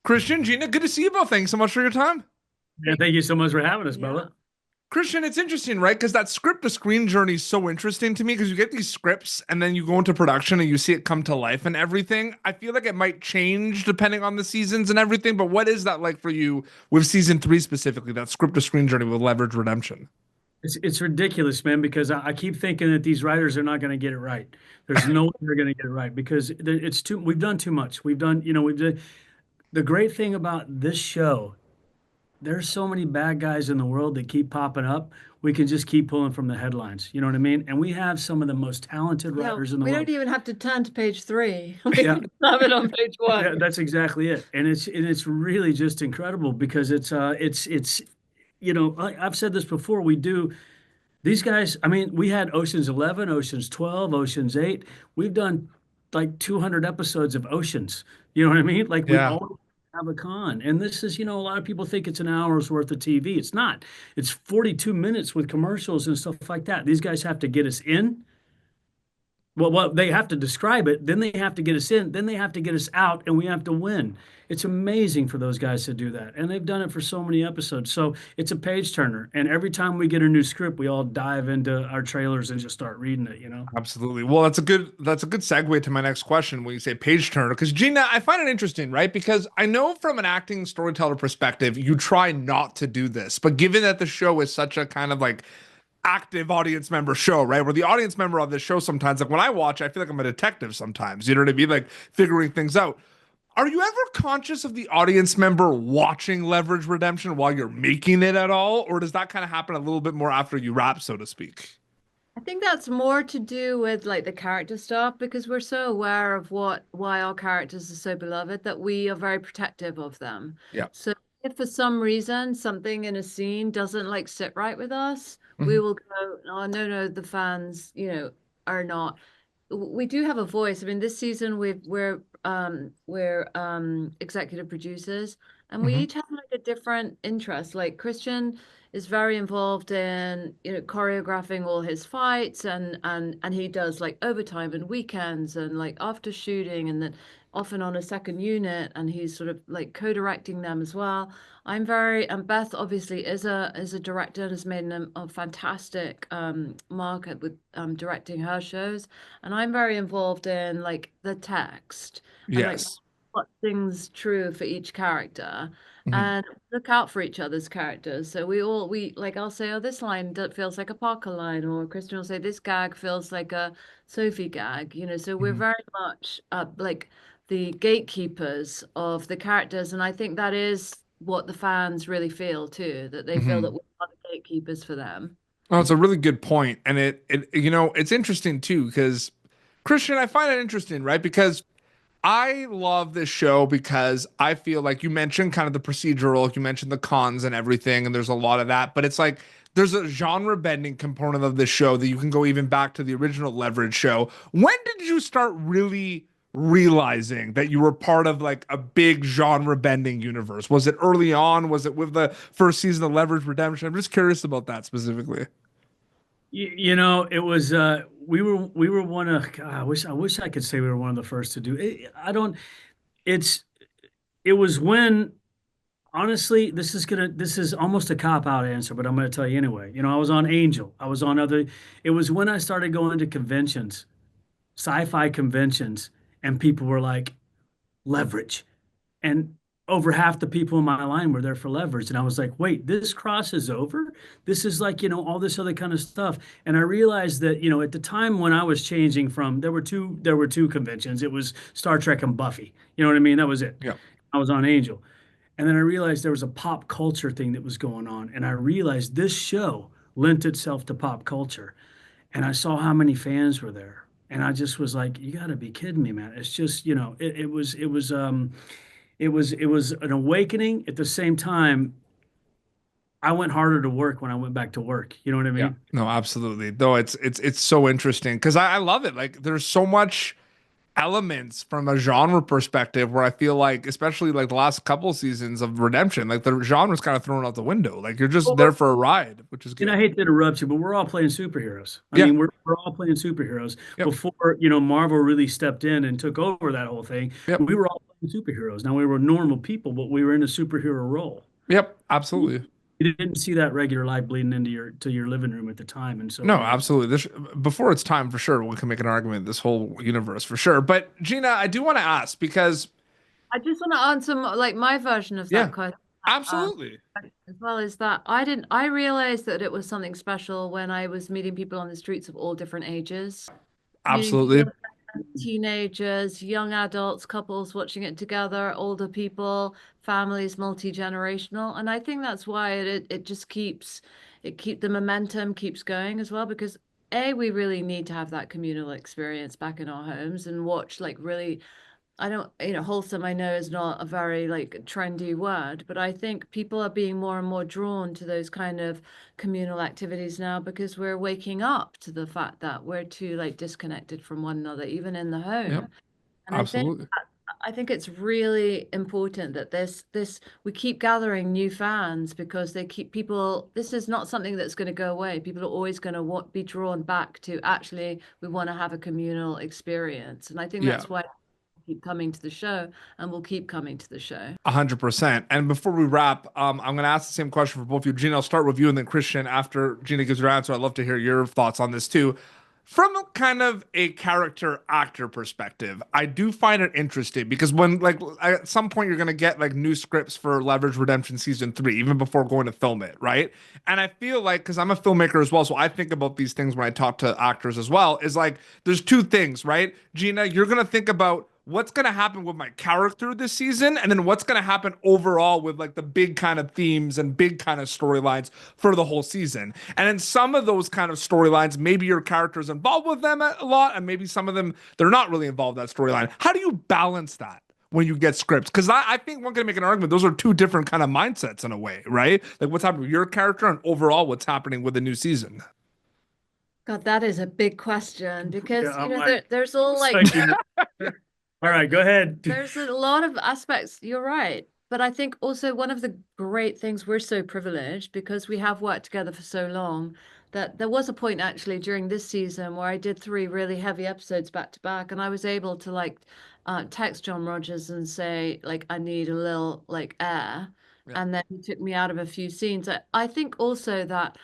Christian, Gina, good to see you both. Thanks so much for your time. Yeah, thank you so much for having us, Yeah. Bella. Christian, it's interesting, right? Because that script to screen journey is so interesting to me because you get these scripts and then you go into production and you see it come to life and everything. I feel like it might change depending on the seasons and everything, but what is that like for you with season three specifically, that script to screen journey with Leverage Redemption? It's ridiculous, man, because I keep thinking that these writers are not going to get it right. There's no way they're going to get it right because it's too. We've done too much. We've done, we've done. The great thing about this show, there's so many bad guys in the world that keep popping up. We can just keep pulling from the headlines. You know what I mean? And we have some of the most talented Yeah, writers in the we world. don't even have to turn to page three. We Yeah, can have it on page yeah, one. that's exactly it. And it's really just incredible because it's I've said this before. We do. These guys, I mean, we had Ocean's 11, Ocean's 12, Ocean's 8. We've done like 200 episodes of Oceans. You know what I mean? Like we Yeah. always have a con. And this is, a lot of people think it's an hour's worth of TV. It's not. It's 42 minutes with commercials and stuff like that. These guys have to get us in. Well, they have to describe it, then they have to get us in, then they have to get us out, and we have to win. It's amazing for those guys to do that, and they've done it for so many episodes. So it's a page turner, and every time we get a new script, we all dive into our trailers and just start reading it. Absolutely. Well, that's a good segue to my next question when you say page turner. Because Gina, I find it interesting, right? Because I know from an acting storyteller perspective, you try not to do this, but given that the show is such a kind of like active audience member show, right? Where the audience member of this show sometimes, like when I watch, I feel like I'm a detective sometimes. You know what I mean? Like figuring things out. Are you ever conscious of the audience member watching Leverage Redemption while you're making it at all? Or does that kind of happen a little bit more after you wrap, so to speak? I think that's more to do with like the character stuff because we're so aware of why our characters are so beloved that we are very protective of them. Yeah. So if for some reason something in a scene doesn't like sit right with us, we Mhm. will go, oh no, no, the fans, are not. We do have a voice. I mean, this season we're executive producers and we Mhm. each have like a different interest. Like Christian is very involved in, choreographing all his fights and he does like overtime and weekends and like after shooting and then often on a second unit and he's sort of like co-directing them as well. And Beth obviously is a director and has made a fantastic mark with directing her shows. And I'm very involved in like the text and like Yes. what things true for each character Mhm. and look out for each other's characters. So we like I'll say, oh, this line that feels like a Parker line, or Christian will say this gag feels like a Sophie gag, so we're Mhm. very much like the gatekeepers of the characters, and I think that is what the fans really feel too, that they feel that Mhm. we are the gatekeepers for them. Oh, it's a really good point, and it's interesting too because Christian, I find it interesting, right? Because I love this show because I feel like you mentioned kind of the procedural, you mentioned the cons and everything, and there's a lot of that, but it's like there's a genre bending component of this show that you can go even back to the original Leverage show. When did you start really realizing that you were part of like a big genre bending universe? Was it early on? Was it with the first season of Leverage Redemption? I'm just curious about that specifically. It was we were one of God, I wish I could say we were one of the first to do it. I don't it's it was when honestly this is almost a cop out answer, but I'm gonna tell you anyway. I was on Angel. I was on other It was when I started going to conventions, sci-fi conventions, and people were like, leverage. And over half the people in my line were there for leverage. And I was like, wait, this crosses over? This is like, all this other kind of stuff. And I realized that, at the time when I was changing from there were two conventions. It was Star Trek and Buffy. You know what I mean? That was it. Yeah. I was on Angel. And then I realized there was a pop culture thing that was going on. And I realized this show lent itself to pop culture. And I saw how many fans were there. And I just was like, you got to be kidding me, man. It's just, it was an awakening. At the same time, I went harder to work when I went back to work. You know what I Yeah. mean? No, absolutely. Though it's so interesting because I love it. Like there's so much elements from a genre perspective where I feel like, especially like the last couple seasons of Redemption, like the genre's kind of thrown out the window. Like you're just Well, there for a ride, which is I good. hate to interrupt you, but we're all playing superheroes. I Yeah. mean, we're all playing superheroes. Yep. Before, Marvel really stepped in and took over that whole thing, Yep. we were all playing superheroes. Now we were normal people, but we were in a superhero role. Yep, absolutely. You didn't see that regular light bleeding into your living room at the time, and so No, absolutely. This before it's time for sure. We can make an argument this whole universe for sure. But Gina, I do want to ask because I just want to answer like my version of that question. Absolutely. As well as that, I realized that it was something special when I was meeting people on the streets of all different ages. Absolutely. Teenagers, young adults, couples watching it together, older people, families, multi-generational. And I think that's why it just keeps the momentum keeps going as well, because we really need to have that communal experience back in our homes and watch like really, I don't, wholesome, I know is not a very like trendy word, but I think people are being more and more drawn to those kind of communal activities now because we're waking up to the fact that we're too like disconnected from one another, even in the home. Yep. And Absolutely. I think it's really important that we keep gathering new fans because this is not something that's going to go away. People are always going to be drawn back to actually, we want to have a communal experience. And I think that's why keep coming to the show and we'll keep coming to the show 100%. And before we wrap, I'm going to ask the same question for both of you. Gina, I'll start with you and then Christian. After Gina gives her answer, I'd love to hear your thoughts on this too. From kind of a character actor perspective, I do find it interesting because when like at some point you're going to get like new scripts for Leverage Redemption season 3, even before going to film it. Right. And I feel like, because I'm a filmmaker as well, so I think about these things when I talk to actors as well, is like, there's two things, right? Gina, you're going to think about what's going to happen with my character this season, and then what's going to happen overall with like the big kind of themes and big kind of storylines for the whole season. And in some of those kind of storylines, maybe your character's involved with them a lot, and maybe some of them, they're not really involved in that storyline. How do you balance that when you get scripts? Because I think one can make an argument, those are two different kind of mindsets in a way, right? Like what's happening with your character and overall what's happening with the new season. God, that is a big question because there's all like all right, go ahead. There's a lot of aspects. You're right. But I think also one of the great things, we're so privileged because we have worked together for so long that there was a point actually during this season where I did 3 really heavy episodes back to back. And I was able to like text John Rogers and say, like, I need a little like air. Yeah. And then he took me out of a few scenes. I think also that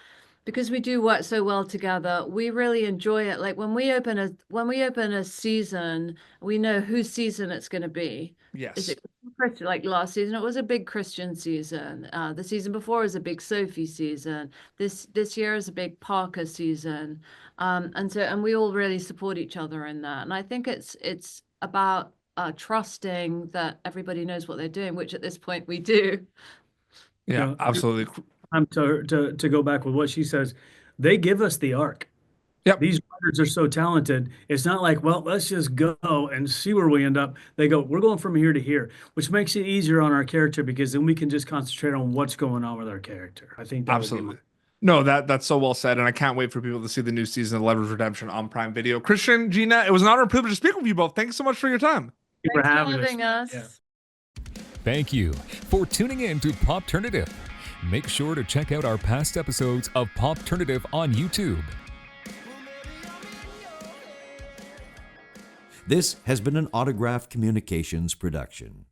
because we do work so well together, we really enjoy it. Like when we open a season, we know whose season it's going to be. Yes. Is it Christian? Like last season, it was a big Christian season. The season before was a big Sophie season. This year is a big Parker season. And we all really support each other in that. And I think it's about trusting that everybody knows what they're doing, which at this point we do. Yeah, absolutely. To go back with what she says, they give us the arc. Yep. These writers are so talented. It's not like, well, let's just go and see where we end up. They go, we're going from here to here, which makes it easier on our character because then we can just concentrate on what's going on with our character. I think that absolutely. No, that's so well said, and I can't wait for people to see the new season of Leverage Redemption on Prime Video. Christian, Gina, it was an honor and privilege to speak with you both. Thanks so much for your time. Thanks for having us. Yeah. Thank you for tuning in to Popternative. Make sure to check out our past episodes of Popternative on YouTube. This has been an Autograph Communications production.